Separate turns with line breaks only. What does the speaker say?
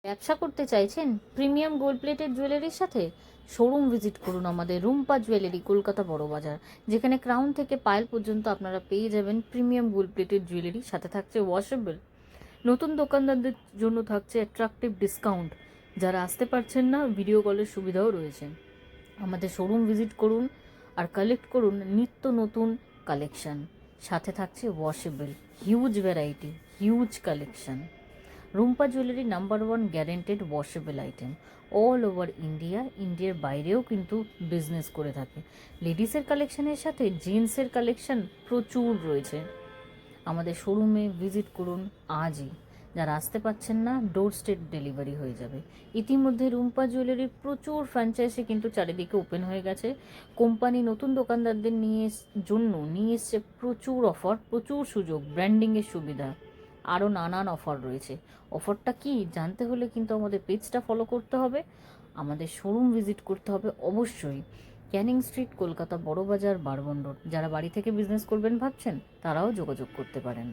ব্যবসা করতে চাইছেন প্রিমিয়াম গোল্ড প্লেটেড জুয়েলারির সাথে? শোরুম ভিজিট করুন আমাদের রুম্পা জুয়েলারি, কলকাতা বড় বাজার, যেখানে ক্রাউন থেকে পায়েল পর্যন্ত আপনারা পেয়ে যাবেন প্রিমিয়াম গোল্ড প্লেটেড জুয়েলারি, সাথে থাকছে ওয়াশেবল। নতুন দোকানদারদের জন্য থাকছে অ্যাট্রাকটিভ ডিসকাউন্ট। যারা আসতে পারছেন না, ভিডিও কলের সুবিধাও রয়েছে। আমাদের শোরুম ভিজিট করুন আর কালেক্ট করুন নিত্য নতুন কালেকশন, সাথে থাকছে washable, huge variety, huge collection. Rumpa jewellery number 1 guaranteed washable item. All over India, ইন্ডিয়ার বাইরেও কিন্তু বিজনেস করে থাকে। লেডিসের কালেকশনের সাথে জেন্টসের কালেকশন প্রচুর রয়েছে। আমাদের শোরুমে ভিজিট করুন আজই। যারা আসতে পাচ্ছেন না, ডোর স্টেপ ডেলিভারি হয়ে যাবে। ইতিমধ্যে রুম্পা জুয়েলারির প্রচুর ফ্র্যাঞ্চাইজি কিন্তু চারিদিকে ওপেন হয়ে গেছে। কোম্পানি নতুন দোকানদারদের নিয়ে এসছে প্রচুর অফার, প্রচুর সুযোগ, ব্র্যান্ডিংয়ের সুবিধা, আরও নানান অফার রয়েছে। অফারটা কি জানতে হলে কিন্তু আমাদের পেজটা ফলো করতে হবে, আমাদের শোরুম ভিজিট করতে হবে অবশ্যই। Canning street, Kolkata Burrabazar, Brabourne road. যারা বাড়ি থেকে বিজনেস করবেন ভাবছেন, তারাও যোগাযোগ করতে পারেন।